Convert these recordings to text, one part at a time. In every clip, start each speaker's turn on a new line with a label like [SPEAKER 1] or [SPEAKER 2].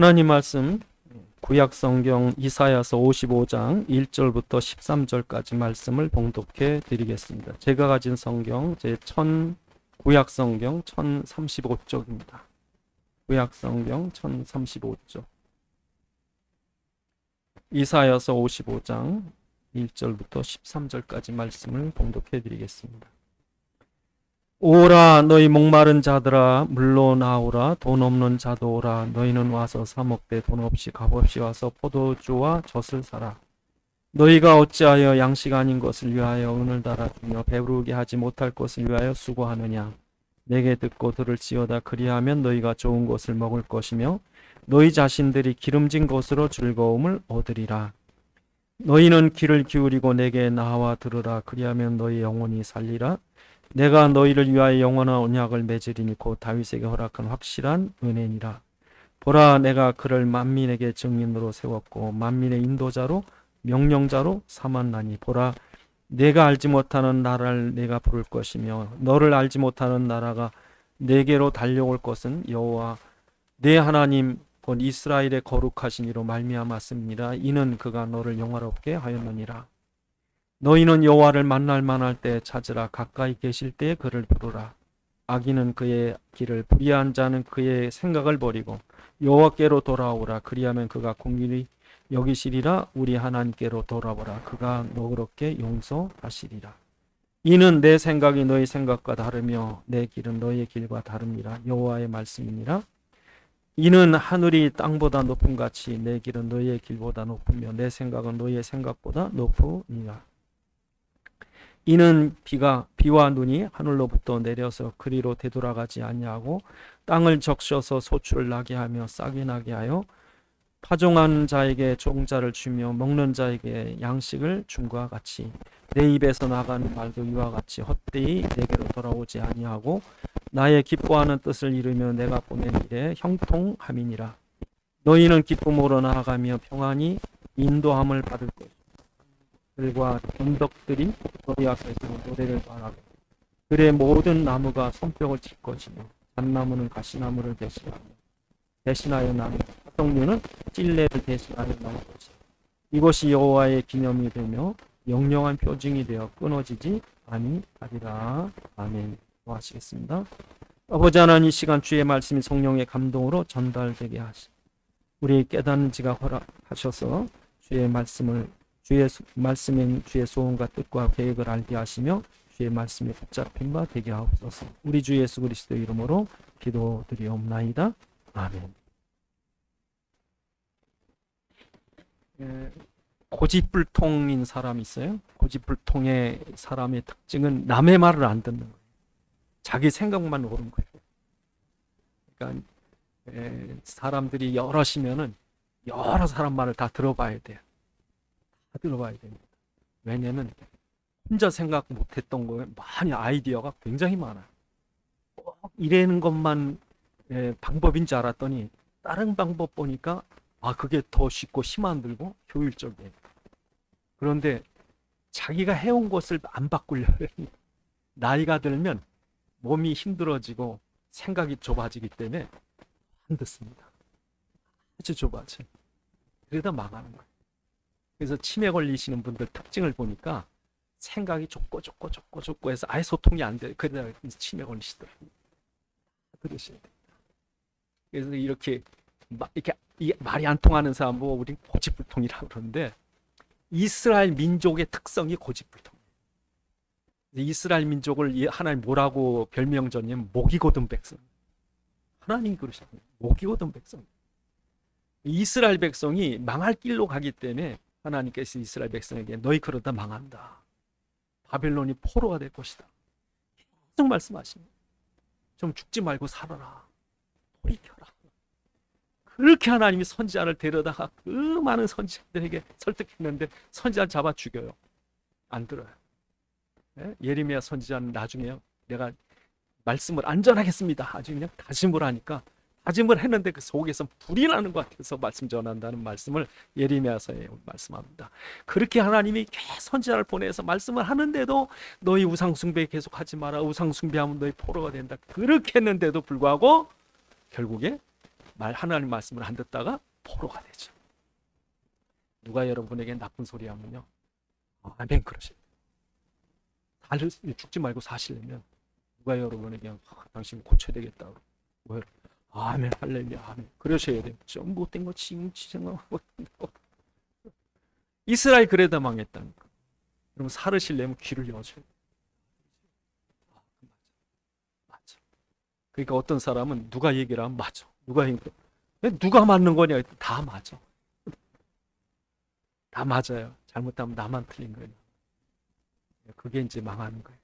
[SPEAKER 1] 하나님 말씀 구약 성경 이사야서 55장 1절부터 13절까지 말씀을 봉독해 드리겠습니다. 제가 가진 성경 구약 성경 1035쪽입니다. 구약 성경 1035쪽. 이사야서 55장 1절부터 13절까지 말씀을 봉독해 드리겠습니다. 오라 너희 목마른 자들아 물로 나오라 돈 없는 자도 오라 너희는 와서 사 먹되 돈 없이 값 없이 와서 포도주와 젖을 사라. 너희가 어찌하여 양식 아닌 것을 위하여 은을 달아주며 배부르게 하지 못할 것을 위하여 수고하느냐. 내게 듣고 들을지어다. 그리하면 너희가 좋은 것을 먹을 것이며 너희 자신들이 기름진 것으로 즐거움을 얻으리라. 너희는 귀를 기울이고 내게 나와 들으라. 그리하면 너희 영혼이 살리라. 내가 너희를 위하여 영원한 언약을 맺으리니 곧 다윗에게 허락한 확실한 은혜니라. 보라 내가 그를 만민에게 증인으로 세웠고 만민의 인도자로 명령자로 삼았나니 보라 내가 알지 못하는 나라를 내가 부를 것이며 너를 알지 못하는 나라가 내게로 달려올 것은 여호와 내 하나님 곧 이스라엘의 거룩하신 이로 말미암았습니다. 이는 그가 너를 영화롭게 하였느니라. 너희는 여호와를 만날 만할 때 찾으라. 가까이 계실 때에 그를 부르라. 악인은 그의 길을 불의한 자는 그의 생각을 버리고 여호와께로 돌아오라. 그리하면 그가 공의를 여기시리라. 우리 하나님께로 돌아오라. 그가 너그럽게 용서하시리라. 이는 내 생각이 너희 생각과 다르며 내 길은 너희의 길과 다릅니다. 여호와의 말씀이니라. 이는 하늘이 땅보다 높음 같이 내 길은 너희의 길보다 높으며 내 생각은 너희의 생각보다 높으니라. 이는 비와 눈이 하늘로부터 내려서 그리로 되돌아가지 아니하고 땅을 적셔서 소출을 나게 하며 싹이 나게 하여 파종하는 자에게 종자를 주며 먹는 자에게 양식을 줌과 같이 내 입에서 나가는 말도 이와 같이 헛되이 내게로 돌아오지 아니하고 나의 기뻐하는 뜻을 이루며 내가 보낸 일에 형통함이니라. 너희는 기쁨으로 나아가며 평안히 인도함을 받을 것이다. 들과 언덕들이 너희 앞에서 노래를 말하고 들의 모든 나무가 손뼉을 칠 것이며 잣나무는 가시나무를 대신하여 나무 화석류는 찔레를 대신하여 나무 것이다. 이것이 여호와의 기념이 되며 영영한 표징이 되어 끊어지지 아니하리라. 아멘. 하시겠습니다. 아버지 하나님 이 시간 주의 말씀이 성령의 감동으로 전달되게 하시 우리 깨닫는 지가 허락하셔서 주의 말씀인 주의 소원과 뜻과 계획을 알게 하시며 주의 말씀에 붙잡힌 바 되게 하옵소서. 우리 주 예수 그리스도 이름으로 기도드리옵나이다. 아멘. 고집불통인 사람이 있어요. 고집불통의 사람의 특징은 남의 말을 안 듣는 거예요. 자기 생각만 옳은 거예요. 그러니까 사람들이 여럿이면은 여러 사람 말을 다 들어봐야 돼요. 다 들어봐야 됩니다. 왜냐면 혼자 생각 못했던 거에 많이 아이디어가 굉장히 많아요. 꼭 이래는 것만 방법인 줄 알았더니 다른 방법 보니까 그게 더 쉽고 힘 안 들고 효율적이에요. 그런데 자기가 해온 것을 안 바꾸려고 해요. 나이가 들면 몸이 힘들어지고 생각이 좁아지기 때문에 안 듣습니다. 아주 좁아져요. 그러다 망하는 거예요. 그래서 치매 걸리시는 분들 특징을 보니까 생각이 좁고 해서 아예 소통이 안 돼요. 그러다 치매 걸리시더라고요. 들으셔야 됩니다. 그래서 이렇게 말이 안 통하는 사람 보고 우리 고집불통이라고 그러는데 이스라엘 민족의 특성이 고집불통. 이스라엘 민족을 하나님 뭐라고 별명졌냐면 목이 곧은 백성. 하나님이 그러셨어요. 목이 곧은 백성. 이스라엘 백성이 망할 길로 가기 때문에 하나님께서 이스라엘 백성에게 너희 그러다 망한다. 바벨론이 포로가 될 것이다. 계속 말씀하십니다. 좀 죽지 말고 살아라. 돌이켜라. 그렇게 하나님이 선지자를 데려다가 그 많은 선지자들에게 설득했는데 선지자를 잡아 죽여요. 안 들어요. 예레미야 선지자는 나중에요. 내가 말씀을 안전하겠습니다. 아주 그냥 다짐을 하니까 다짐을 했는데 그 속에서 불이 나는 것 같아서 말씀 전한다는 말씀을 예레미야서에 말씀합니다. 그렇게 하나님이 선지자를 보내서 말씀을 하는데도 너희 우상숭배 계속하지 마라. 우상숭배하면 너희 포로가 된다. 그렇게 했는데도 불구하고 결국에 하나님 말씀을 안 듣다가 포로가 되죠. 누가 여러분에게 나쁜 소리 하면요, 아멘 그러세요. 죽지 말고 사시려면 누가 여러분에게 당신 고쳐야 되겠다, 아멘 할렐루야 아멘 그러셔야 돼요. 좀 못된 거 지금 생각하고 이스라엘 그래다 망했다니까. 그럼 살으시려면 귀를 여셔야 돼요. 맞아. 그러니까 어떤 사람은 누가 얘기를 하면 맞아. 누가 맞는 거냐? 다 맞아. 다 맞아요. 잘못하면 나만 틀린 거예요. 그게 이제 망하는 거예요.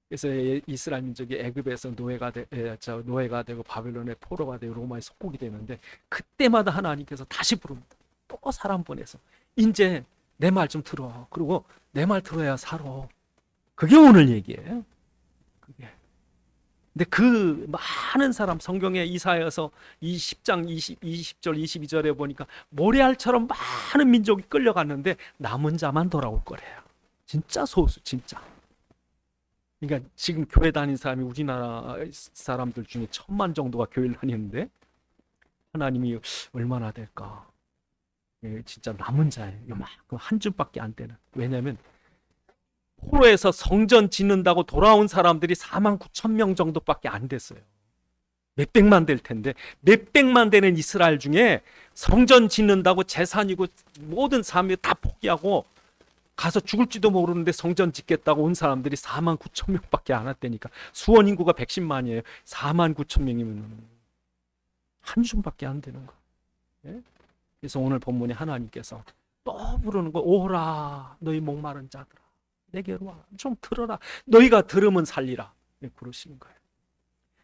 [SPEAKER 1] 그래서 이스라엘 민족이 애굽에서 노예가 되고 바벨론의 포로가 되고 로마의 속국이 되는데, 그때마다 하나님께서 다시 부릅니다. 또 사람 보내서 이제 내 말 좀 들어. 그리고 내 말 들어야 살아. 그게 오늘 얘기예요. 그게. 근데 그 많은 사람, 성경에 이사야서 20장 20절 22절에 보니까 모래알처럼 많은 민족이 끌려갔는데 남은 자만 돌아올 거래요. 진짜 소수, 진짜. 그러니까 지금 교회 다니는 사람이 우리나라 사람들 중에 1000만 정도가 교회를 다니는데 하나님이 얼마나 될까? 진짜 남은 자예요. 요만큼 한 줌밖에 안 되는. 왜냐하면 포로에서 성전 짓는다고 돌아온 사람들이 49,000명 정도밖에 안 됐어요. 몇백만 될 텐데, 몇백만 되는 이스라엘 중에 성전 짓는다고 재산이고 모든 삶을 다 포기하고 가서 죽을지도 모르는데 성전 짓겠다고 온 사람들이 49,000명밖에 안 왔다니까. 수원 인구가 110만이에요. 49,000명이면 한 줌밖에 안 되는 거예요. 그래서 오늘 본문에 하나님께서 또 부르는 거, 오라 너희 목마른 자들아 내게로 와, 좀 들어라, 너희가 들으면 살리라, 그러시는 거예요.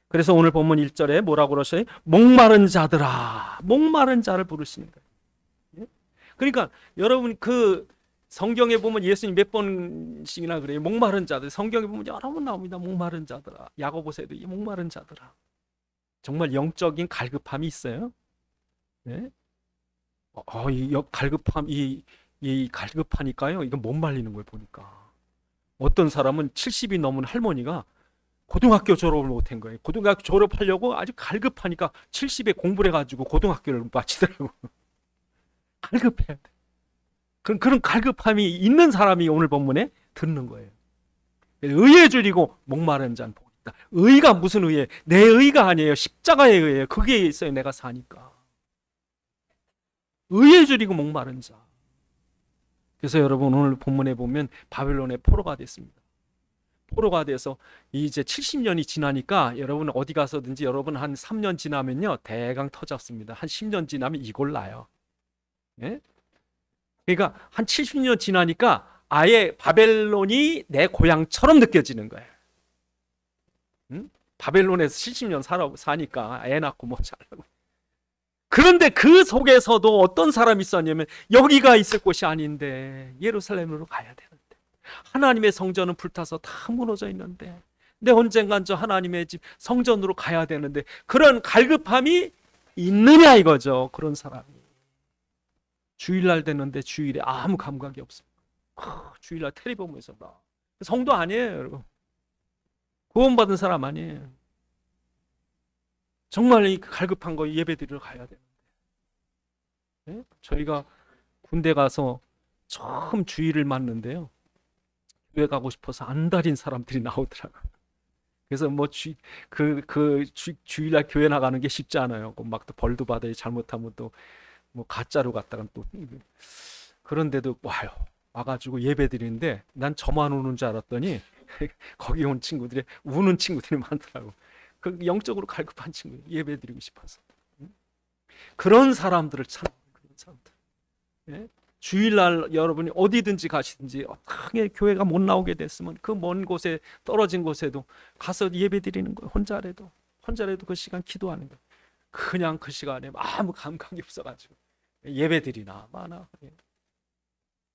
[SPEAKER 1] 그래서 오늘 본문 1절에 뭐라고 그러셔요? 목마른 자들아, 목마른 자를 부르시는 거예요. 그러니까 여러분 그 성경에 보면 예수님 몇 번씩이나 그래요. 목마른 자들. 성경에 보면 여러 번 나옵니다. 목마른 자들아. 야고보서에도 이 목마른 자들아. 정말 영적인 갈급함이 있어요. 네? 이 갈급함, 이 갈급하니까요. 이거 못 말리는 거예요, 보니까. 어떤 사람은 70이 넘은 할머니가 고등학교 졸업을 못한 거예요. 고등학교 졸업하려고 아주 갈급하니까 70에 공부를 해가지고 고등학교를 마치더라고요. 갈급해야 돼. 그런 갈급함이 있는 사람이 오늘 본문에 듣는 거예요. 의에 줄이고 목마른 자는 복이 있다. 의가 무슨 의예요? 내 의가 아니에요. 십자가의 의예요. 그게 있어요. 내가 사니까. 의에 줄이고 목마른 자. 그래서 여러분 오늘 본문에 보면 바벨론의 포로가 됐습니다. 포로가 돼서 이제 70년이 지나니까 여러분 어디 가서든지 여러분 한 3년 지나면요 대강 터졌습니다. 한 10년 지나면 이골 나요. 예? 그러니까 한 70년 지나니까 아예 바벨론이 내 고향처럼 느껴지는 거예요. 응? 바벨론에서 70년 사니까 애 낳고 뭐 잘하고. 그런데 그 속에서도 어떤 사람이 있었냐면 여기가 있을 곳이 아닌데 예루살렘으로 가야 되는데, 하나님의 성전은 불타서 다 무너져 있는데 내 언젠간 저 하나님의 집 성전으로 가야 되는데, 그런 갈급함이 있느냐 이거죠. 그런 사람이 주일날 되는데 주일에 아무 감각이 없습니다. 주일날 텔레비 보면서 나 성도 아니에요, 여러분. 구원받은 사람 아니에요. 정말 이 갈급한 거 예배드리러 가야 되는데. 네? 저희가 군대 가서 처음 주일을 맞는데요, 교회 가고 싶어서 안달인 사람들이 나오더라고요. 그래서 뭐 주일날 교회 나가는 게 쉽지 않아요. 막 또 벌도 받아요. 잘못하면 또 뭐 가짜로 갔다가 또. 그런데도 와가지고 예배 드리는데 난 저만 우는 줄 알았더니 거기 온 친구들이 우는 친구들이 많더라고. 그 영적으로 갈급한 친구, 예배 드리고 싶어서. 그런 사람들을 찾는, 그런 사람들. 예? 주일날 여러분이 어디든지 가시든지 어떻게 교회가 못 나오게 됐으면 그 먼 곳에 떨어진 곳에도 가서 예배 드리는 거예요. 혼자라도 그 시간 기도하는 거예요. 그냥 그 시간에 아무 감각이 없어가지고 예배 드리나 마나.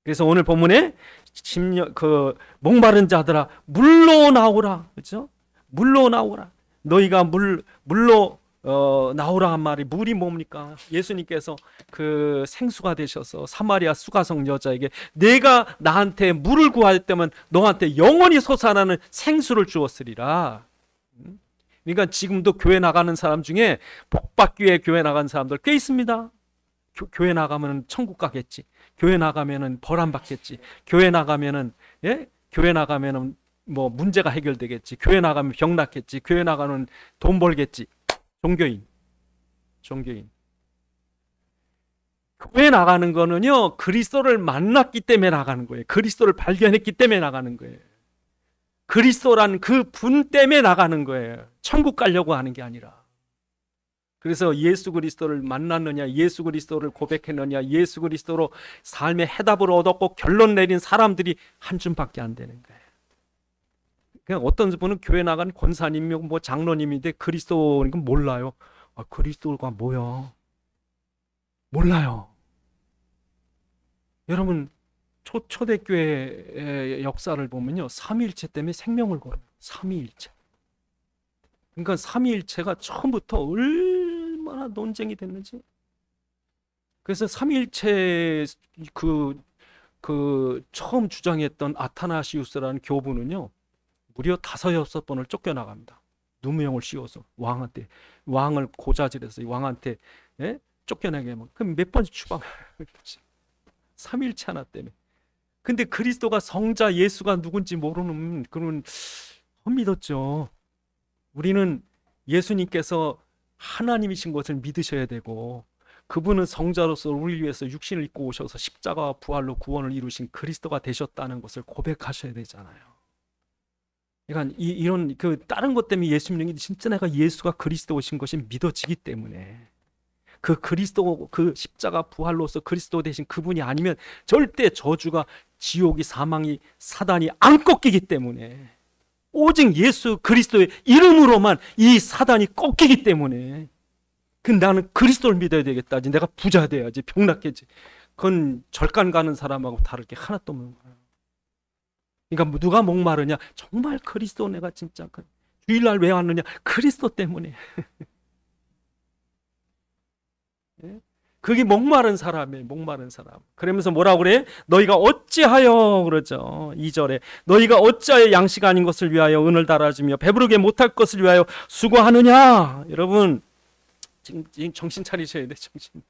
[SPEAKER 1] 그래서 오늘 본문에 목마른 자들아 물로 나오라, 그렇죠? 물로 나오라. 너희가 물로 나오라 한 말이, 물이 뭡니까? 예수님께서 그 생수가 되셔서 사마리아 수가성 여자에게 내가 나한테 물을 구할 때면 너한테 영원히 솟아나는 생수를 주었으리라. 그러니까 지금도 교회 나가는 사람 중에 복받기 위해 교회 나가는 사람들 꽤 있습니다. 교회 나가면 천국 가겠지. 교회 나가면은 벌 안 받겠지. 교회 나가면은 교회 나가면은 뭐 문제가 해결되겠지. 교회 나가면 병 낫겠지. 교회 나가면 돈 벌겠지. 종교인. 교회 나가는 거는요, 그리스도를 만났기 때문에 나가는 거예요. 그리스도를 발견했기 때문에 나가는 거예요. 그리스도란 그 분 때문에 나가는 거예요. 천국 가려고 하는 게 아니라. 그래서 예수 그리스도를 만났느냐, 예수 그리스도를 고백했느냐, 예수 그리스도로 삶의 해답을 얻었고 결론 내린 사람들이 한 줌밖에 안 되는 거예요. 그냥 어떤 분은 교회 나간 권사님이고 뭐 장로님인데 그리스도는 몰라요. 그리스도가 뭐야? 몰라요. 여러분, 초대교회의 역사를 보면요, 삼위일체 때문에 생명을 걸어요. 삼위일체. 그러니까 삼위일체가 처음부터 얼마나 논쟁이 됐는지. 그래서 삼위일체 그 처음 주장했던 아타나시우스라는 교부는요, 무려 5-6번을 쫓겨나갑니다. 누무형을 씌워서 왕한테, 왕을 고자질해서 왕한테 쫓겨나게 하면 그럼 몇 번씩 추방을 삼위일체 하나 때문에. 근데 그리스도가 성자 예수가 누군지 모르는 그런 못 믿었죠. 우리는 예수님께서 하나님이신 것을 믿으셔야 되고, 그분은 성자로서 우리를 위해서 육신을 입고 오셔서 십자가와 부활로 구원을 이루신 그리스도가 되셨다는 것을 고백하셔야 되잖아요. 그러니까 이런 그 다른 것 때문에 예수 믿는 게 진짜 내가 예수가 그리스도 오신 것이 믿어지기 때문에, 그 그리스도, 그 십자가 부활로서 그리스도 되신 그분이 아니면 절대 저주가, 지옥이, 사망이, 사단이 안 꺾이기 때문에, 오직 예수 그리스도의 이름으로만 이 사단이 꺾이기 때문에, 나는 그리스도를 믿어야 되겠다. 내가 부자 돼야지, 병났겠지. 그건 절간 가는 사람하고 다를 게 하나도 없는 거예요. 그러니까 누가 목마르냐? 정말 그리스도, 내가 진짜 주일날 왜 왔느냐? 그리스도 때문에. 그게 목마른 사람이에요. 목마른 사람. 그러면서 뭐라고 그래? 너희가 어찌하여, 그러죠. 2절에 너희가 어찌하여 양식 아닌 것을 위하여 은을 달아주며 배부르게 못할 것을 위하여 수고하느냐? 여러분, 지금 정신 차리셔야 돼. 정신.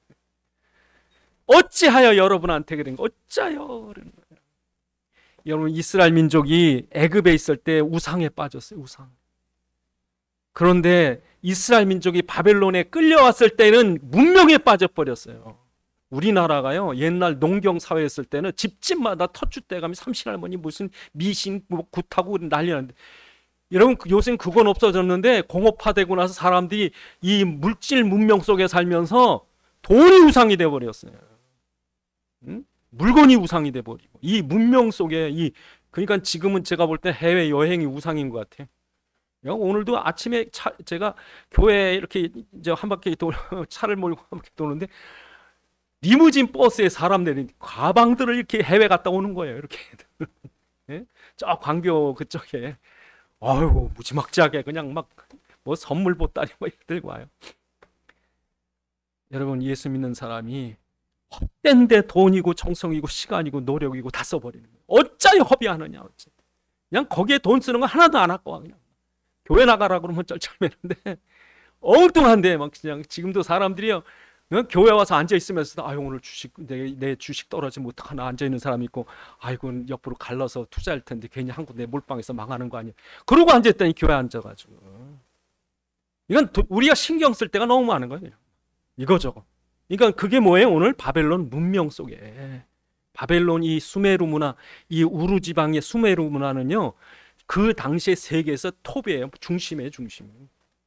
[SPEAKER 1] 어찌하여 여러분한테 그런 거? 어찌하여 그러는 거예요. 여러분, 이스라엘 민족이 애굽에 있을 때 우상에 빠졌어요. 우상. 그런데 이스라엘 민족이 바벨론에 끌려왔을 때는 문명에 빠져버렸어요. 우리나라가요, 옛날 농경 사회였을 때는 집집마다 터줏대감이 삼신할머니 무슨 미신 뭐 굿하고 난리 났는데, 여러분 요새는 그건 없어졌는데 공업화되고 나서 사람들이 이 물질 문명 속에 살면서 돈이 우상이 돼버렸어요. 물건이 우상이 돼버리고, 이 문명 속에 그러니까 지금은 제가 볼 때 해외 여행이 우상인 것 같아요. 오늘도 아침에 제가 교회에 이렇게 이제 한 바퀴 차를 몰고 한 바퀴 도는데, 리무진 버스에 사람 내린 가방들을 이렇게 해외 갔다 오는 거예요. 이렇게. 저 광교 그쪽에. 아이고, 무지막지하게 그냥 막 뭐 선물 보따리 뭐 들고 와요. 여러분, 예수 믿는 사람이 헛된데 돈이고 정성이고 시간이고 노력이고 다 써버리는 거예요. 어찌 허비하느냐. 어찌. 그냥 거기에 돈 쓰는 거 하나도 안 아까워. 그냥 교회 나가라 그러면 쩔쩔매는데 엉뚱한데 막 그냥. 지금도 사람들이요, 교회 와서 앉아 있으면서 아유, 오늘 주식 내 주식 떨어지면 어떡하나 앉아 있는 사람이 있고, 아이고 옆으로 갈라서 투자할 텐데 괜히 한 군데 몰빵해서 망하는 거 아니야. 그러고 앉아 있다니, 교회 앉아가지고. 이건 우리가 신경 쓸 때가 너무 많은 거예요. 이거저거. 그러니까 그게 뭐예요? 오늘 바벨론 문명 속에, 바벨론 이 수메르 문화, 이 우루 지방의 수메르 문화는요, 그 당시의 세계에서 톱이에요. 중심이에요, 중심.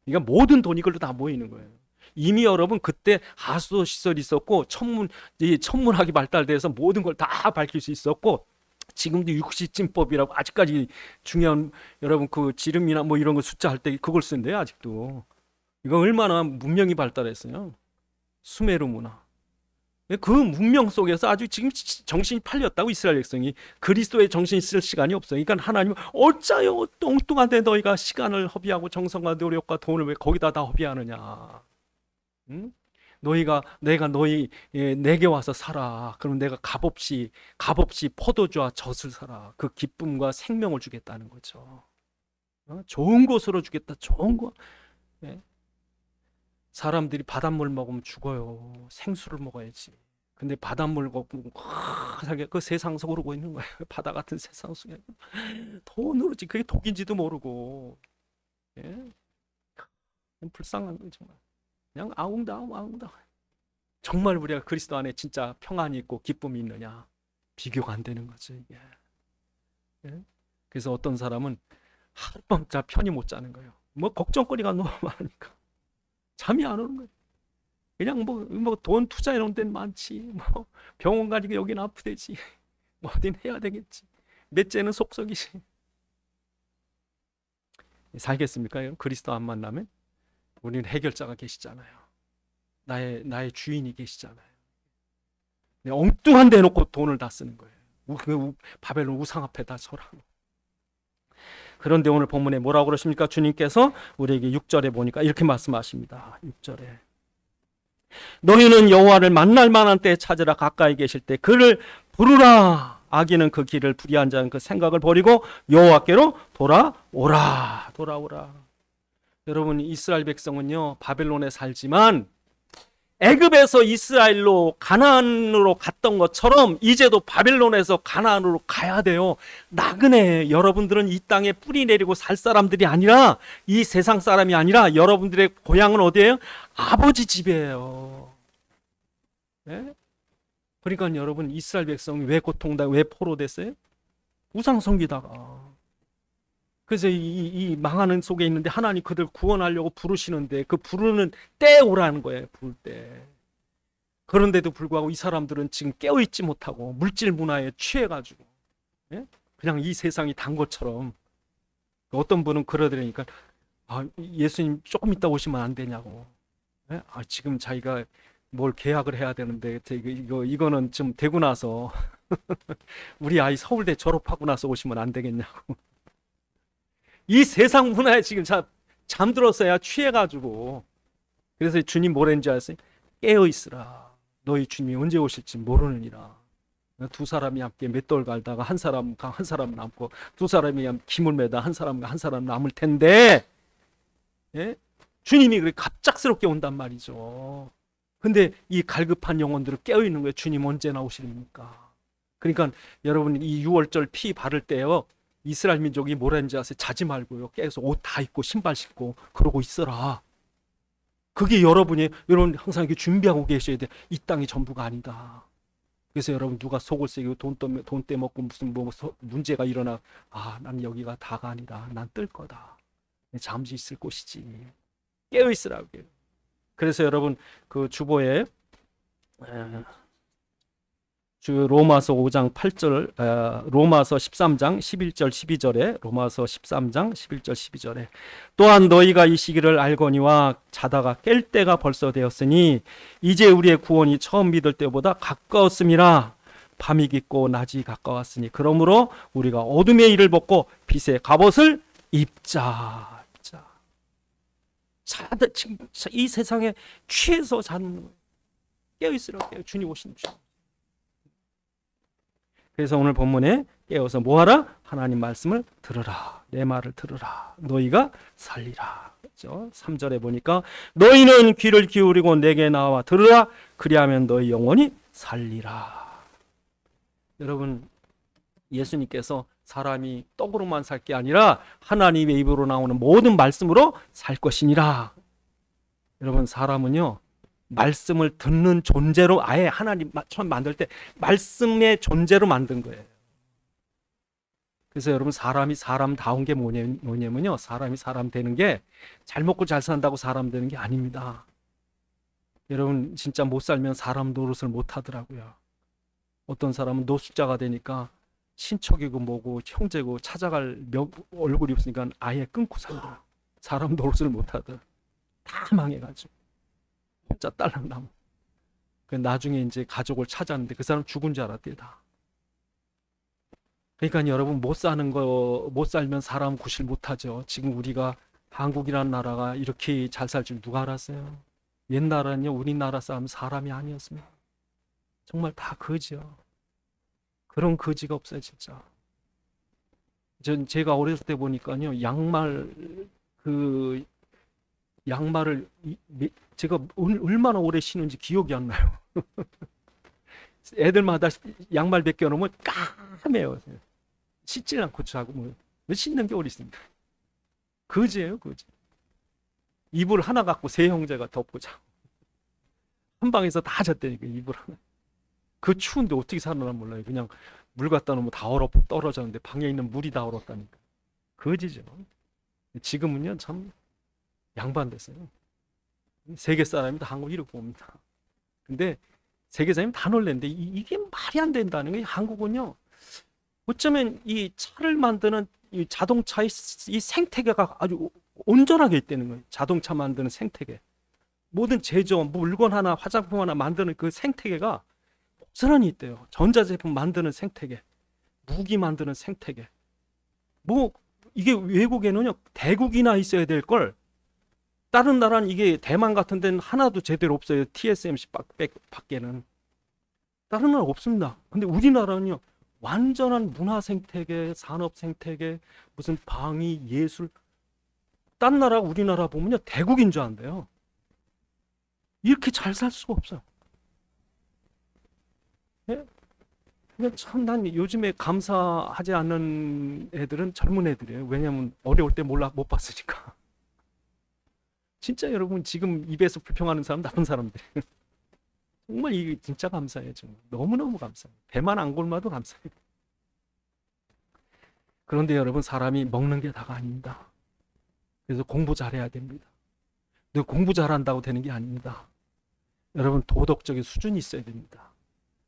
[SPEAKER 1] 그러니까 모든 돈이 그걸로 다 모이는 거예요. 이미 여러분 그때 하수도 시설이 있었고, 천문학이 발달돼서 모든 걸 다 밝힐 수 있었고, 지금도 육시찜법이라고 아직까지 중요한, 여러분 그 지름이나 뭐 이런 거 숫자 할 때 그걸 쓴대요, 아직도. 이거 얼마나 문명이 발달했어요. 수메르 문화. 그 문명 속에서 아주 지금 정신이 팔렸다고, 이스라엘 백성이. 그리스도의 정신이 쓸 시간이 없어요. 그러니까 하나님은 어짜요 뚱뚱한데 너희가 시간을 허비하고 정성과 노력과 돈을 왜 거기다 다 허비하느냐. 응? 내가 너희 내게 와서 살아. 그럼 내가 값없이 포도주와 젖을 사라. 그 기쁨과 생명을 주겠다는 거죠. 좋은 곳으로 주겠다. 좋은 곳. 예? 사람들이 바닷물 먹으면 죽어요. 생수를 먹어야지. 근데 바닷물 먹고 그 세상 속으로 오고 있는 거예요. 바다 같은 세상 속에 더 누르지. 그게 독인지도 모르고. 예? 불쌍한 거예요, 정말. 그냥 아웅다웅 아웅다웅. 정말 우리가 그리스도 안에 진짜 평안이 있고 기쁨이 있느냐? 비교가 안 되는 거죠, 이게. 예? 그래서 어떤 사람은 하룻밤 편히 못 자는 거예요. 뭐 걱정거리가 너무 많으니까 잠이 안 오는 거예요. 그냥 뭐 돈 투자해 놓은 데는 많지. 뭐 병원 가니까 여기는 아프대지. 뭐 어딘 해야 되겠지. 넷째는 속썩이지. 살겠습니까? 그리스도 안 만나면 우리는 해결자가 계시잖아요. 나의 주인이 계시잖아요. 엉뚱한 데 놓고 돈을 다 쓰는 거예요. 바벨론 우상 앞에 다 절하고. 그런데 오늘 본문에 뭐라고 그러십니까? 주님께서 우리에게 6절에 보니까 이렇게 말씀하십니다. 6절에 너희는 여호와를 만날 만한 때에 찾으라. 가까이 계실 때 그를 부르라. 악인은 그 길을 불의한 자는 그 생각을 버리고 여호와께로 돌아오라. 여러분, 이스라엘 백성은요 바벨론에 살지만 애굽에서 이스라엘로 가나안으로 갔던 것처럼 이제도 바벨론에서 가나안으로 가야 돼요. 나그네. 여러분들은 이 땅에 뿌리 내리고 살 사람들이 아니라, 이 세상 사람이 아니라 여러분들의 고향은 어디예요? 아버지 집이에요. 네? 그러니까 여러분, 이스라엘 백성이 왜 고통당하고 왜 포로됐어요? 우상 섬기다가. 그래서 이 망하는 속에 있는데 하나님 그들 구원하려고 부르시는데 그 부르는 때에 오라는 거예요. 부를 때. 그런데도 불구하고 이 사람들은 지금 깨어있지 못하고 물질 문화에 취해가지고, 예? 그냥 이 세상이 단 것처럼. 어떤 분은 그러더라니까, 예수님 조금 이따 오시면 안 되냐고. 예? 지금 자기가 뭘 계약을 해야 되는데 이거는 좀 되고 나서 우리 아이 서울대 졸업하고 나서 오시면 안 되겠냐고. 이 세상 문화에 지금 잠들었어야 취해가지고. 그래서 주님 뭐랬는지 아세요? 깨어있으라. 너희 주님이 언제 오실지 모르느니라. 두 사람이 함께 맷돌 갈다가 한 사람 남고, 두 사람이 김을 매다 한 사람 남을 텐데, 예? 주님이 그렇게 갑작스럽게 온단 말이죠. 근데 이 갈급한 영혼들은 깨어있는 거예요. 주님 언제 나오십니까? 그러니까 여러분, 이 6월절 피 바를 때요, 이스라엘 민족이 뭐라는지 아세요? 자지 말고요, 깨서 옷 다 입고 신발 신고 그러고 있어라. 그게 여러분 항상 이렇게 준비하고 계셔야 돼. 이 땅이 전부가 아니다. 그래서 여러분, 누가 속을 새기고 돈 떼먹고 무슨 문제가 일어나, 난 여기가 다가 아니다. 난 뜰 거다. 잠시 있을 곳이지. 깨어 있으라고. 그래서 여러분, 그 주보에 로마서 5장 8절, 로마서 13장 11절 12절에, 로마서 13장 11절 12절에 또한 너희가 이 시기를 알거니와 자다가 깰 때가 벌써 되었으니 이제 우리의 구원이 처음 믿을 때보다 가까웠음이라. 밤이 깊고 낮이 가까웠으니 그러므로 우리가 어둠의 일을 벗고 빛의 갑옷을 입자. 지금 이 세상에 취해서 자는 거예요. 깨어있으라고. 주님 오신 주. 그래서 오늘 본문에 깨어서 뭐하라? 하나님 말씀을 들으라. 내 말을 들으라. 너희가 살리라. 그렇죠? 3절에 보니까 너희는 귀를 기울이고 내게 나와 들으라. 그리하면 너희 영혼이 살리라. 여러분, 예수님께서 사람이 떡으로만 살 게 아니라 하나님의 입으로 나오는 모든 말씀으로 살 것이니라. 여러분, 사람은요, 말씀을 듣는 존재로, 아예 하나님 처음 만들 때 말씀의 존재로 만든 거예요. 그래서 여러분, 사람이 사람다운 게 뭐냐면요, 사람이 사람 되는 게 잘 먹고 잘 산다고 사람 되는 게 아닙니다. 여러분, 진짜 못 살면 사람 노릇을 못 하더라고요. 어떤 사람은 노숙자가 되니까 친척이고 뭐고 형제고 찾아갈 얼굴이 없으니까 아예 끊고 살더라. 사람 노릇을 못 하더라. 다 망해가지고 혼자 딸랑나무. 나중에 이제 가족을 찾았는데 그 사람 죽은 줄 알았대요, 다. 그러니까 여러분, 못 살면 사람 구실 못하죠. 지금 우리가 한국이라는 나라가 이렇게 잘 살 줄 누가 알았어요? 옛날에는요, 우리나라 사람 사람이 아니었습니다. 정말 다 거지요. 그런 거지가 없어요, 진짜. 제가 어렸을 때 보니까요, 양말 양말을 제가 얼마나 오래 신은지 기억이 안 나요. 애들마다 양말 벗겨놓으면 까매요. 씻질 않고 자고 뭐 씻는 게 어디 있습니까? 거지예요, 거지. 이불 하나 갖고 세 형제가 덮고 자고 한 방에서 다 잤다니까. 이불 하나. 그 추운데 어떻게 살아나 몰라요. 그냥 물 갖다 놓으면 다 얼어 떨어졌는데 방에 있는 물이 다 얼었다니까. 거지죠. 지금은요 참 양반됐어요. 세계 사람이 다 한국 이렇게 옵니다. 근데 세계 사람이 다 놀랬는데 이게 말이 안 된다는 거예요. 한국은요 어쩌면 이 차를 만드는 이 자동차의 이 생태계가 아주 온전하게 있다는 거예요. 자동차 만드는 생태계, 모든 제조, 물건 하나, 화장품 하나 만드는 그 생태계가 고스란히 있대요. 전자제품 만드는 생태계, 무기 만드는 생태계. 뭐 이게 외국에는요 대국이나 있어야 될 걸 다른 나라는 이게 대만 같은 데는 하나도 제대로 없어요. TSMC 밖에는 다른 나라 없습니다. 근데 우리나라는요 완전한 문화 생태계, 산업 생태계, 무슨 방위, 예술. 딴 나라 우리나라 보면요 대국인 줄 안돼요. 이렇게 잘 살 수가 없어요. 예? 참 난 요즘에 감사하지 않는 애들은 젊은 애들이에요. 왜냐면 어려울 때 못 봤으니까. 진짜 여러분 지금 입에서 불평하는 사람 나쁜 사람들. 정말 이게 진짜 감사해요. 정말. 너무너무 감사해요. 배만 안 골마도 감사해요. 그런데 여러분 사람이 먹는 게 다가 아닙니다. 그래서 공부 잘해야 됩니다. 근데 공부 잘한다고 되는 게 아닙니다. 여러분 도덕적인 수준이 있어야 됩니다.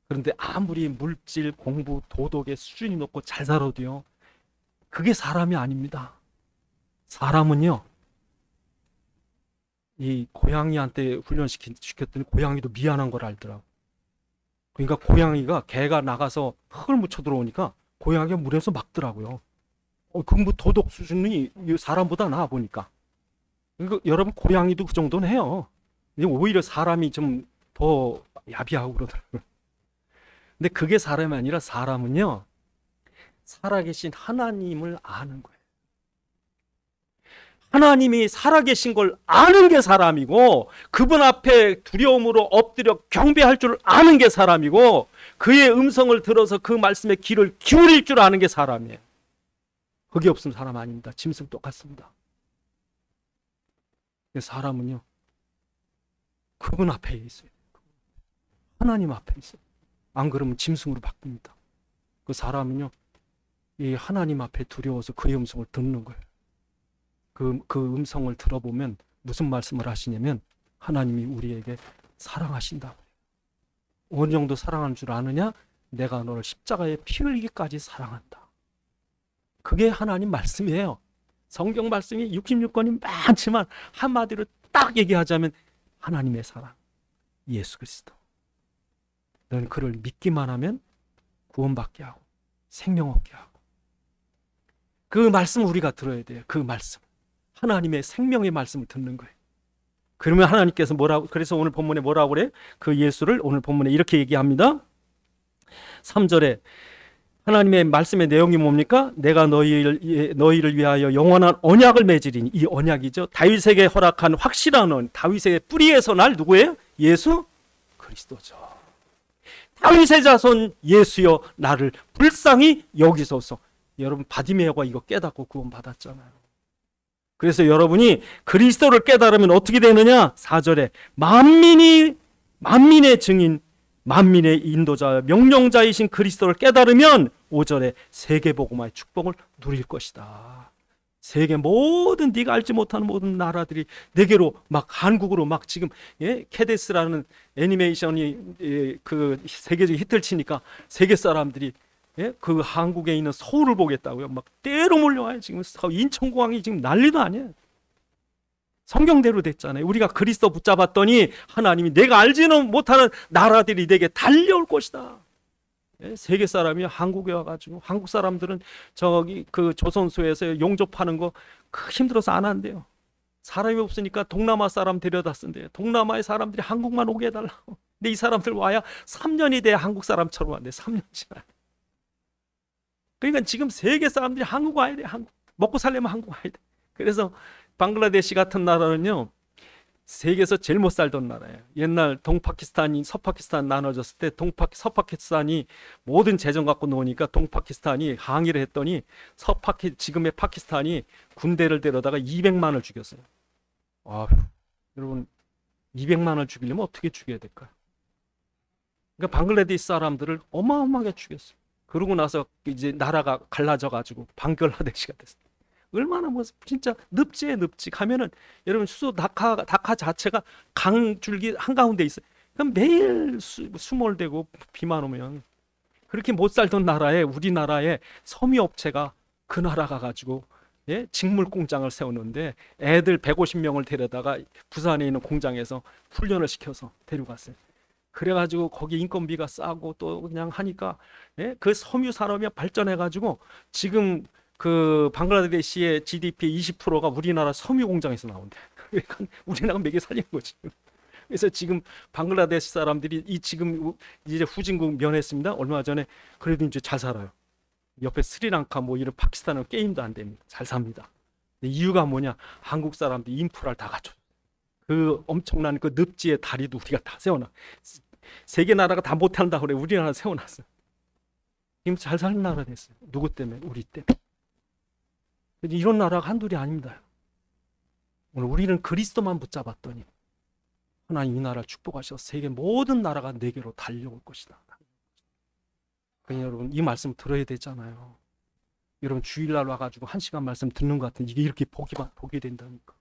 [SPEAKER 1] 그런데 아무리 물질, 공부, 도덕의 수준이 높고 잘 살아도요 그게 사람이 아닙니다. 사람은요 이 고양이한테 훈련시켰더니 고양이도 미안한 걸 알더라고. 그러니까 고양이가 개가 나가서 흙을 묻혀 들어오니까 고양이가 물에서 막더라고요. 그 뭐 도덕 수준이 사람보다 나아 보니까. 그러니까 여러분 고양이도 그 정도는 해요. 오히려 사람이 좀 더 야비하고 그러더라고요. 근데 그게 사람이 아니라 사람은요 살아계신 하나님을 아는 거예요. 하나님이 살아계신 걸 아는 게 사람이고 그분 앞에 두려움으로 엎드려 경배할 줄 아는 게 사람이고 그의 음성을 들어서 그 말씀에 귀를 기울일 줄 아는 게 사람이에요. 그게 없으면 사람 아닙니다. 짐승 똑같습니다. 사람은요 그분 앞에 있어요. 하나님 앞에 있어요. 안 그러면 짐승으로 바뀝니다. 그 사람은요 이 하나님 앞에 두려워서 그의 음성을 듣는 거예요. 그 음성을 들어보면 무슨 말씀을 하시냐면 하나님이 우리에게 사랑하신다. 어느 정도 사랑하는 줄 아느냐? 내가 너를 십자가에 피 흘리기까지 사랑한다. 그게 하나님 말씀이에요. 성경 말씀이 66권이 많지만 한마디로 딱 얘기하자면 하나님의 사랑, 예수 그리스도. 너는 그를 믿기만 하면 구원받게 하고 생명 얻게 하고. 그 말씀 우리가 들어야 돼요. 그 말씀. 하나님의 생명의 말씀을 듣는 거예요. 그러면 하나님께서 그래서 오늘 본문에 뭐라고 그래? 그 예수를 오늘 본문에 이렇게 얘기합니다. 3절에 하나님의 말씀의 내용이 뭡니까? 내가 너희를 위하여 영원한 언약을 맺으리니. 이 언약이죠. 다윗에게 허락한 확실한 언약. 다윗의 뿌리에서 날 누구예요? 예수 그리스도죠. 다윗의 자손 예수여 나를 불쌍히 여기소서. 여러분 바디메오가 이거 깨닫고 구원 받았잖아요. 그래서 여러분이 그리스도를 깨달으면 어떻게 되느냐? 4절에 만민의 증인, 만민의 인도자, 명령자이신 그리스도를 깨달으면 5절에 세계복음화의 축복을 누릴 것이다. 세계 모든 네가 알지 못하는 모든 나라들이 내게로 막 한국으로 막 지금 캐데스라는 애니메이션이 그 세계적인 히트를 치니까 세계 사람들이 그 한국에 있는 서울을 보겠다고요. 막 때로 몰려와요. 지금 인천공항이 지금 난리도 아니에요. 성경대로 됐잖아요. 우리가 그리스도 붙잡았더니 하나님이 내가 알지는 못하는 나라들이 내게 달려올 것이다. 세계 사람이 한국에 와가지고 한국 사람들은 저기 그 조선소에서 용접하는 거 힘들어서 안 한대요. 사람이 없으니까 동남아 사람 데려다 쓴대요. 동남아의 사람들이 한국만 오게 해달라고. 근데 이 사람들 와야 3년이 돼야 한국 사람처럼 한대. 3년 지나. 그러니까 지금 세계 사람들이 한국 와야 돼. 한국 먹고 살려면 한국 와야 돼. 그래서 방글라데시 같은 나라는요 세계에서 제일 못 살던 나라예요. 옛날 동파키스탄이 서파키스탄 나눠졌을 때 서파키스탄이 모든 재정 갖고 노니까 동파키스탄이 항의를 했더니 지금의 파키스탄이 군대를 데려다가 200만을 죽였어요. 아, 여러분 200만을 죽이려면 어떻게 죽여야 될까요? 그러니까 방글라데시 사람들을 어마어마하게 죽였어요. 그러고 나서 이제 나라가 갈라져 가지고 방글라데시가 됐어요. 얼마나 뭐 진짜 늪지에 늪지. 가면은 여러분 수도 다카 자체가 강줄기 한가운데 있어요. 그럼 매일 수몰되고 비만 오면. 그렇게 못 살던 나라에 우리나라에 섬유업체가 그 나라 가가지고 직물 공장을 세우는데 애들 150명을 데려다가 부산에 있는 공장에서 훈련을 시켜서 데려갔어요. 그래가지고 거기 인건비가 싸고 또 그냥 하니까 그 섬유 산업이 발전해가지고 지금 그 방글라데시의 GDP의 20%가 우리나라 섬유 공장에서 나온대. 그러니까 우리나라가 먹여 살린 거지. 그래서 지금 방글라데시 사람들이 지금 이제 후진국 면했습니다. 얼마 전에. 그래도 이제 잘 살아요. 옆에 스리랑카 뭐 이런 파키스탄은 게임도 안 됩니다. 잘 삽니다. 이유가 뭐냐? 한국 사람들이 인프라를 다 갖춰. 그 엄청난 그 늪지의 다리도 우리가 다 세워놔. 세계 나라가 다 못한다 그래. 우리나라 세워놨어. 지금 잘 사는 나라 됐어요. 누구 때문에? 우리 때문에. 이런 나라가 한둘이 아닙니다. 오늘 우리는 그리스도만 붙잡았더니 하나님 이 나라를 축복하셔서 세계 모든 나라가 내게로 달려올 것이다. 그러니 여러분 이 말씀 들어야 되잖아요. 여러분 주일날 와가지고 1시간 말씀 듣는 것 같은 이게 이렇게 복이 된다니까.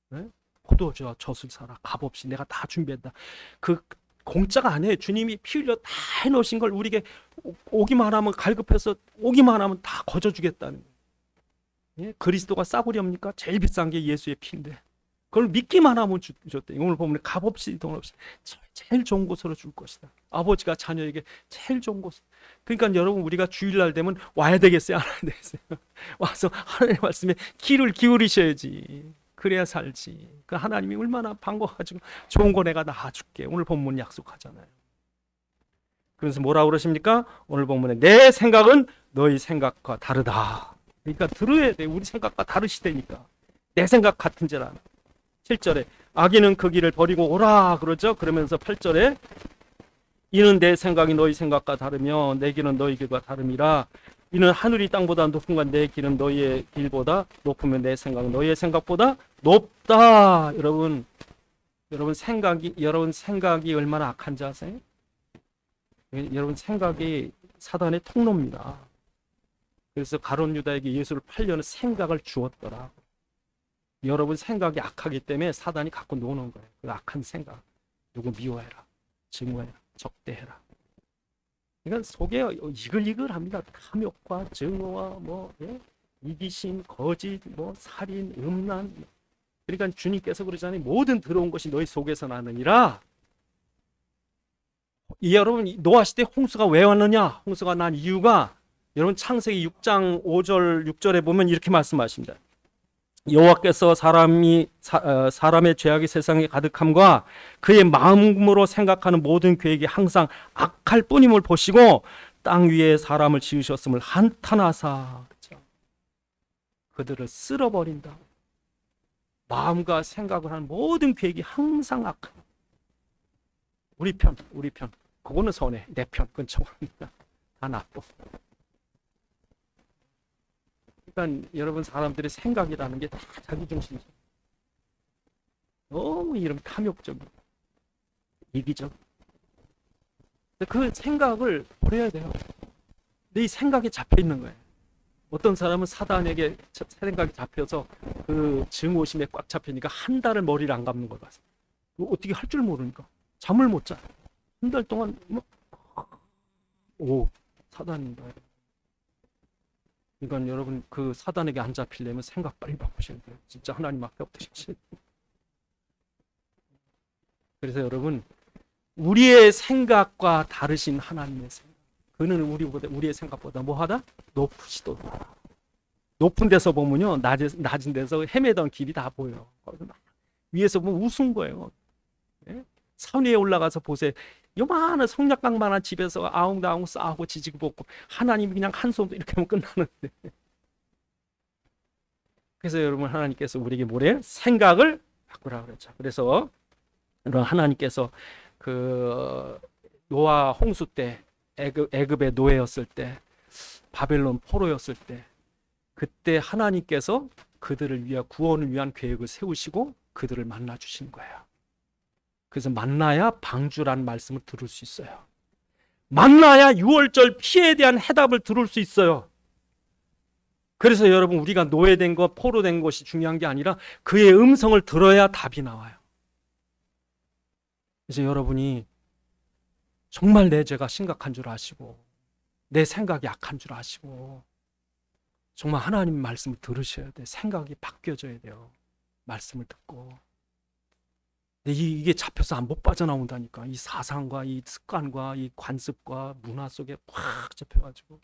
[SPEAKER 1] 네? 포도주와 저술사라 값없이 내가 다 준비했다. 그 공짜가 아니에요. 주님이 피 흘려 다 해놓으신 걸 우리에게 오기만 하면 갈급해서 오기만 하면 다 거저주겠다는 거예요. 예? 그리스도가 싸구려입니까? 제일 비싼 게 예수의 피인데 그걸 믿기만 하면 주셨대. 오늘 보면 값없이 돈 없이 제일 좋은 곳으로 줄 것이다. 아버지가 자녀에게 제일 좋은 곳. 그러니까 여러분 우리가 주일날 되면 와야 되겠어요? 안 와야 되겠어요? 와서 하나님의 말씀에 귀를 기울이셔야지. 그래야 살지. 그 하나님이 얼마나 반가워가지고 좋은 거 내가 놔줄게. 오늘 본문 약속하잖아요. 그래서 뭐라고 그러십니까? 오늘 본문에 내 생각은 너희 생각과 다르다. 그러니까 들어야 돼. 우리 생각과 다르시다니까. 내 생각 같은지라. 7절에 악인은 그 길을 버리고 오라 그러죠. 그러면서 8절에 이는 내 생각이 너희 생각과 다르며 내 길은 너희 길과 다름이라. 이는 하늘이 땅보다 높은가 내 길은 너희의 길보다 높으면 내 생각은 너희의 생각보다 높다. 여러분 생각이 얼마나 악한지 아세요? 여러분 생각이 사단의 통로입니다. 그래서 가룟 유다에게 예수를 팔려는 생각을 주었더라. 여러분 생각이 악하기 때문에 사단이 갖고 노는 거예요. 그 악한 생각. 누구 미워해라, 증오해라, 적대해라. 그러니까 속에 이글이글합니다. 탐욕과 증오와 이기심, 거짓, 살인, 음란. 그러니까 주님께서 그러잖아요. 모든 더러운 것이 너희 속에서 나느니라. 여러분 노아 시대 홍수가 왜 왔느냐? 홍수가 난 이유가 여러분 창세기 6장 5절 6절에 보면 이렇게 말씀하십니다. 여호와께서 사람의 죄악이 세상에 가득함과 그의 마음으로 생각하는 모든 계획이 항상 악할 뿐임을 보시고 땅 위에 사람을 지으셨음을 한탄하사 그들을 쓸어버린다. 마음과 생각을 하는 모든 계획이 항상 악한. 우리 편. 그거는 선해. 내 편. 그건 정합니다. 다 나빠. 그러니까 여러분 사람들의 생각이라는 게 다 자기중심이죠. 너무 이런 탐욕적이고 이기적. 그 생각을 버려야 돼요. 내 생각에 잡혀 있는 거예요. 어떤 사람은 사단에게 생각이 잡혀서 그 증오심에 꽉 잡히니까 한 달을 머리를 안 감는 걸 봤어요. 어떻게 할 줄 모르니까 잠을 못 자. 한 달 동안 사단인가. 그러니까 여러분 그 사단에게 안 잡히려면 생각 빨리 바꾸셔야 돼요. 진짜 하나님 앞에 엎드리셔야 돼요. 그래서 여러분 우리의 생각과 다르신 하나님의 생각. 그는 우리의 생각보다 뭐하다? 높으시도다. 높은 데서 보면요 낮은 데서 헤매던 길이 다 보여요. 위에서 보면 우스운 거예요. 예? 산 위에 올라가서 보세요. 요만한 성략강만한 집에서 아웅다웅 싸우고 지지고 볶고 하나님이 그냥 한 손도 이렇게 하면 끝나는데. 그래서 여러분 하나님께서 우리에게 뭐래요? 생각을 바꾸라 그랬죠. 그래서 이런 하나님께서 그 노아 홍수 때 애굽의 노예였을 때 바벨론 포로였을 때 그때 하나님께서 그들을 위한 구원을 위한 계획을 세우시고 그들을 만나 주신 거예요. 그래서 만나야 방주라는 말씀을 들을 수 있어요. 만나야 6월절 피해에 대한 해답을 들을 수 있어요. 그래서 여러분 우리가 노예된 것, 포로된 것이 중요한 게 아니라 그의 음성을 들어야 답이 나와요. 그래서 여러분이 정말 내 죄가 심각한 줄 아시고 내 생각이 약한 줄 아시고 정말 하나님 말씀을 들으셔야 돼. 생각이 바뀌어져야 돼요. 말씀을 듣고. 근데 이게 잡혀서 못 빠져나온다니까. 이 사상과 이 습관과 이 관습과 문화 속에 팍 잡혀가지고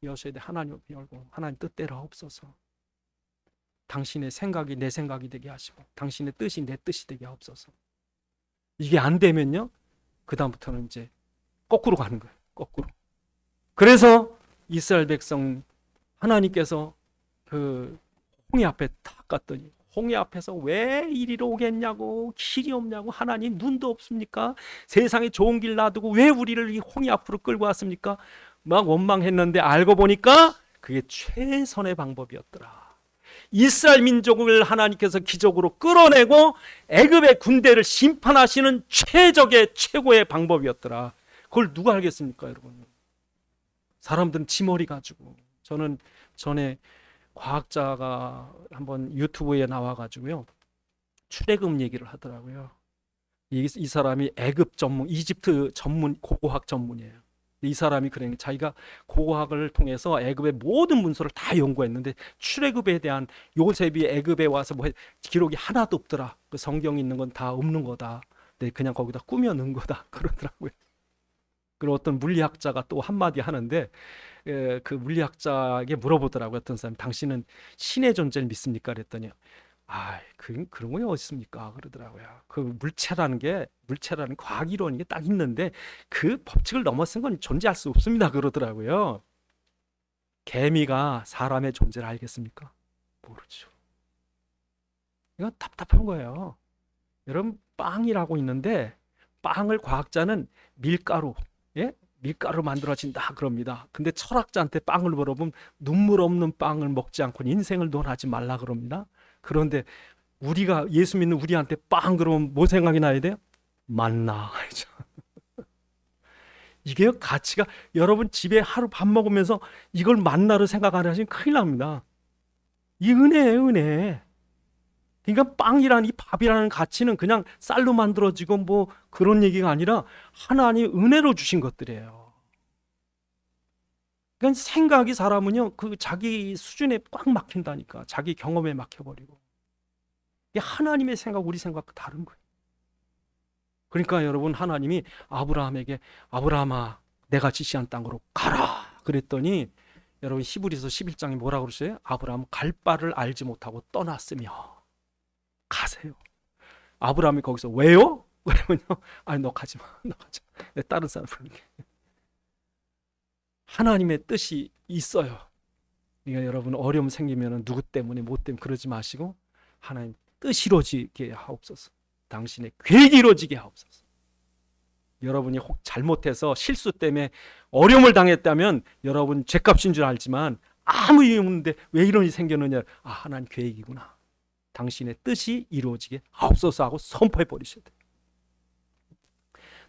[SPEAKER 1] 여셔야 돼. 하나님 앞에 열고 하나님 뜻대로 하옵소서. 당신의 생각이 내 생각이 되게 하시고 당신의 뜻이 내 뜻이 되게 하옵소서. 이게 안 되면요 그 다음부터는 이제 거꾸로 가는 거예요. 거꾸로. 그래서 이스라엘 백성 하나님께서 그 홍해 앞에 탁 갔더니 홍해 앞에서 왜 이리로 오겠냐고, 길이 없냐고, 하나님 눈도 없습니까? 세상에 좋은 길 놔두고 왜 우리를 이 홍해 앞으로 끌고 왔습니까? 막 원망했는데 알고 보니까 그게 최선의 방법이었더라. 이스라엘 민족을 하나님께서 기적으로 끌어내고 애굽의 군대를 심판하시는 최고의 방법이었더라. 그걸 누가 알겠습니까, 여러분? 사람들은 지머리 가지고. 저는 전에 과학자가 한번 유튜브에 나와가지고요 출애굽 얘기를 하더라고요. 이 사람이 애굽 전문, 이집트 전문, 고고학 전문이에요. 이 사람이 그러니까 자기가 고고학을 통해서 애굽의 모든 문서를 다 연구했는데 출애굽에 대한 요셉이 애굽에 와서 뭐 기록이 하나도 없더라. 그 성경에 있는 건 다 없는 거다. 근데 그냥 거기다 꾸며 넣은 거다 그러더라고요. 그리고 어떤 물리학자가 또 한마디 하는데 그 물리학자에게 물어보더라고요. 어떤 사람 당신은 신의 존재를 믿습니까? 그랬더니 그런 거 어디 있습니까? 그러더라고요. 그 물체라는 과학 이론이 딱 있는데 그 법칙을 넘어선 건 존재할 수 없습니다. 그러더라고요. 개미가 사람의 존재를 알겠습니까? 모르죠. 이건 답답한 거예요. 여러분 빵이라고 있는데 빵을 과학자는 밀가루, 밀가루 만들어진다 그럽니다. 근데 철학자한테 빵을 물어보면 눈물 없는 빵을 먹지 않고는 인생을 논하지 말라 그럽니다. 그런데 우리가 예수 믿는 우리한테 빵 그러면 뭐 생각이 나야 돼요? 만나. 이게 가치가 여러분 집에 하루 밥 먹으면서 이걸 만나로 생각 안 하시면 큰일 납니다. 이 은혜예요, 은혜. 그러니까 빵이라는 이 밥이라는 가치는 그냥 쌀로 만들어지고 뭐 그런 얘기가 아니라 하나님 은혜로 주신 것들이에요. 그러니까 생각이 사람은요 그 자기 수준에 꽉 막힌다니까. 자기 경험에 막혀버리고. 이게 하나님의 생각 우리 생각과 다른 거예요. 그러니까 여러분 하나님이 아브라함에게 아브라함아 내가 지시한 땅으로 가라 그랬더니 여러분 히브리서 11장에 뭐라고 그러세요? 아브라함은 갈 바를 알지 못하고 떠났으며 가세요. 아브라함이 거기서 왜요? 그러면요 아니 너 가지 마. 너 가지 마. 내 다른 사람 부르게. 하나님의 뜻이 있어요. 그러니까 여러분 어려움 생기면 누구 때문에 뭐 때문에 그러지 마시고 하나님 뜻이 이루어지게 하옵소서. 당신의 계획이 이루어지게 하옵소서. 여러분이 혹 잘못해서 실수 때문에 어려움을 당했다면 여러분 죄값인 줄 알지만 아무 이유 없는데 왜 이런 일이 생겼느냐. 하나님 계획이구나. 당신의 뜻이 이루어지게 하옵소서 하고 선포해 버리셔야 돼요.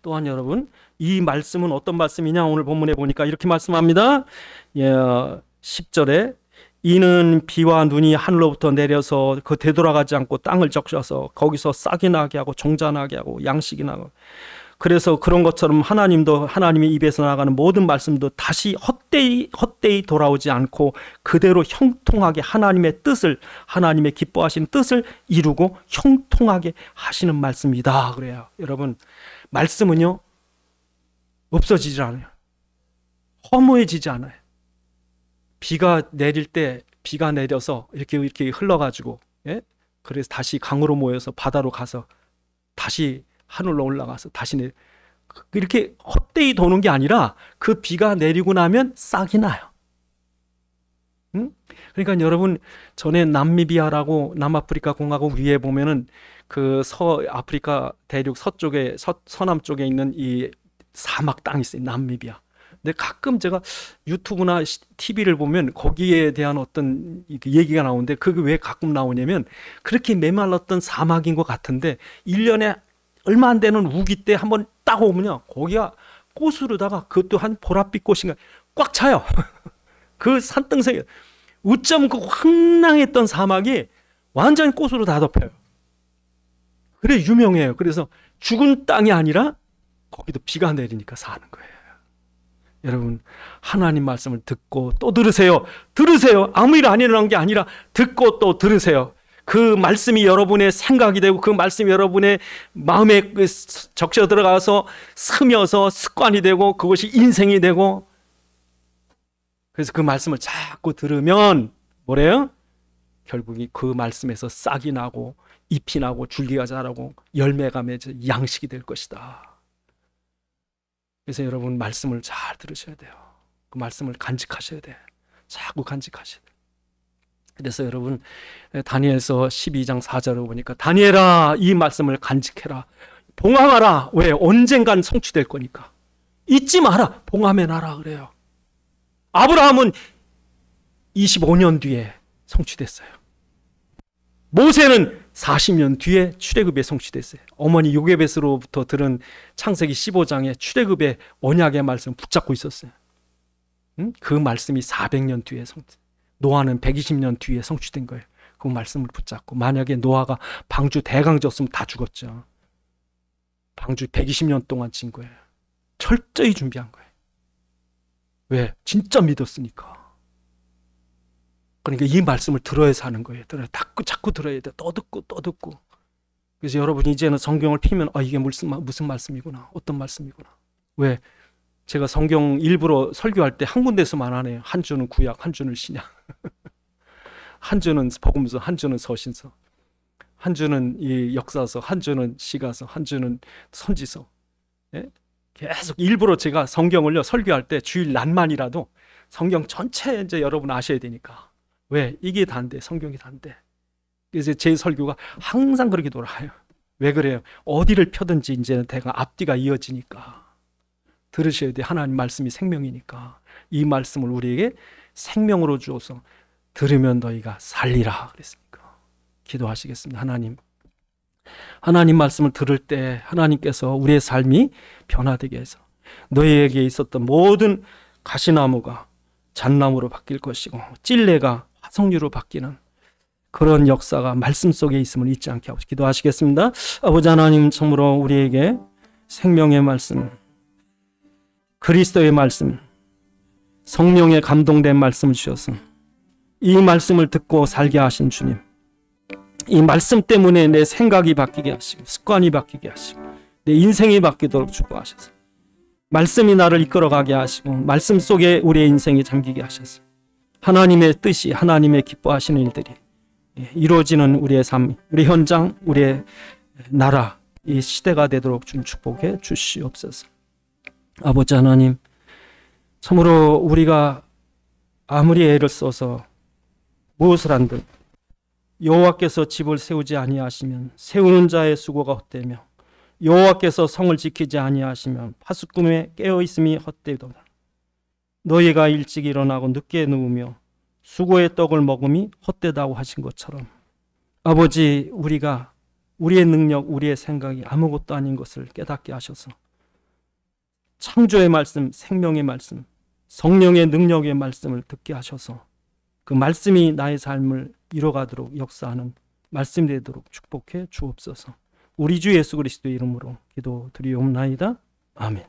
[SPEAKER 1] 또한 여러분 이 말씀은 어떤 말씀이냐. 오늘 본문에 보니까 이렇게 말씀합니다. 10절에 이는 비와 눈이 하늘로부터 내려서 그 되돌아가지 않고 땅을 적셔서 거기서 싹이 나게 하고 종자 나게 하고 양식이 나고 그래서 그런 것처럼 하나님도 하나님의 입에서 나가는 모든 말씀도 다시 헛되이 돌아오지 않고 그대로 형통하게 하나님의 뜻을 하나님의 기뻐하시는 뜻을 이루고 형통하게 하시는 말씀이다 그래요. 여러분 말씀은요 없어지지 않아요. 허무해지지 않아요. 비가 내릴 때 비가 내려서 이렇게 흘러가지고 그래서 다시 강으로 모여서 바다로 가서 다시 하늘로 올라가서 다시 이렇게 헛되이 도는 게 아니라 그 비가 내리고 나면 싹이 나요. 응? 그러니까 여러분, 전에 남미비아라고 남아프리카 공화국 위에 보면은 그 서아프리카 대륙 서쪽에 서남 쪽에 있는 이 사막 땅이 있어요. 남미비아. 근데 가끔 제가 유튜브나 TV를 보면 거기에 대한 어떤 얘기가 나오는데, 그게 왜 가끔 나오냐면 그렇게 메말랐던 사막인 것 같은데 1년에 얼마 안 되는 우기 때 한번 딱 오면요, 거기가 꽃으로다가, 그것도 한 보랏빛 꽃인가 꽉 차요. 그 산등성이 어쩜 그 황량했던 사막이 완전히 꽃으로 다 덮여요. 그래 유명해요. 그래서 죽은 땅이 아니라 거기도 비가 내리니까 사는 거예요. 여러분, 하나님 말씀을 듣고 또 들으세요. 들으세요. 아무 일 안 일어난 게 아니라 듣고 또 들으세요. 그 말씀이 여러분의 생각이 되고 그 말씀이 여러분의 마음에 적셔 들어가서 스며서 습관이 되고 그것이 인생이 되고, 그래서 그 말씀을 자꾸 들으면 뭐래요? 결국이 그 말씀에서 싹이 나고 잎이 나고 줄기가 자라고 열매가 맺어 양식이 될 것이다. 그래서 여러분, 말씀을 잘 들으셔야 돼요. 그 말씀을 간직하셔야 돼. 자꾸 간직하셔야 돼. 그래서 여러분, 다니엘서 12장 4절을 보니까 다니엘아, 이 말씀을 간직해라. 봉함하라. 왜? 언젠간 성취될 거니까. 잊지 마라. 봉함해놔라 그래요. 아브라함은 25년 뒤에 성취됐어요. 모세는 40년 뒤에 출애굽에 성취됐어요. 어머니 요게벳으로부터 들은 창세기 15장에 출애굽의 언약의 말씀 붙잡고 있었어요. 그 말씀이 400년 뒤에 노아는 120년 뒤에 성취된 거예요. 그 말씀을 붙잡고, 만약에 노아가 방주 대강졌으면 다 죽었죠. 방주 120년 동안 진 거예요. 철저히 준비한 거예요. 왜? 진짜 믿었으니까. 그러니까 이 말씀을 들어야 사는 거예요. 자꾸 들어야 돼. 또 듣고 또 듣고. 그래서 여러분, 이제는 성경을 피면 이게 무슨 말씀이구나, 어떤 말씀이구나. 왜? 제가 성경 일부러 설교할 때 한 군데서만 안 해요. 한 주는 구약, 한 주는 신약. 한 주는 복음서, 한 주는 서신서, 한 주는 이 역사서, 한 주는 시가서, 한 주는 선지서. 예? 계속 일부러 제가 성경을요, 설교할 때 주일 날만이라도 성경 전체 이제 여러분 아셔야 되니까. 왜? 이게 단데, 성경이 단데. 그래서 제 설교가 항상 그렇게 돌아가요. 왜 그래요? 어디를 펴든지 이제는 대가 앞뒤가 이어지니까. 들으셔야 돼. 하나님 말씀이 생명이니까. 이 말씀을 우리에게 생명으로 주어서 들으면 너희가 살리라 그랬으니까. 기도하시겠습니다. 하나님 말씀을 들을 때 하나님께서 우리의 삶이 변화되게 해서 너희에게 있었던 모든 가시나무가 잣나무로 바뀔 것이고 찔레가 화석류로 바뀌는 그런 역사가 말씀 속에 있음을 잊지 않게 하고 기도하시겠습니다. 아버지 하나님, 참으로 우리에게 생명의 말씀, 그리스도의 말씀, 성령의 감동된 말씀을 주셔서 이 말씀을 듣고 살게 하신 주님, 이 말씀 때문에 내 생각이 바뀌게 하시고 습관이 바뀌게 하시고 내 인생이 바뀌도록 축복하셔서 말씀이 나를 이끌어가게 하시고 말씀 속에 우리의 인생이 잠기게 하셔서 하나님의 뜻이, 하나님의 기뻐하시는 일들이 이루어지는 우리의 삶, 우리 현장, 우리의 나라, 이 시대가 되도록 좀 축복해 주시옵소서. 아버지 하나님, 참으로 우리가 아무리 애를 써서 무엇을 한들 여호와께서 집을 세우지 아니하시면 세우는 자의 수고가 헛되며 여호와께서 성을 지키지 아니하시면 파수꾼의 깨어있음이 헛되도다. 너희가 일찍 일어나고 늦게 누우며 수고의 떡을 먹음이 헛되다고 하신 것처럼 아버지, 우리가 우리의 능력, 우리의 생각이 아무것도 아닌 것을 깨닫게 하셔서 창조의 말씀, 생명의 말씀, 성령의 능력의 말씀을 듣게 하셔서 그 말씀이 나의 삶을 이뤄가도록 역사하는 말씀이 되도록 축복해 주옵소서. 우리 주 예수 그리스도의 이름으로 기도드리옵나이다. 아멘.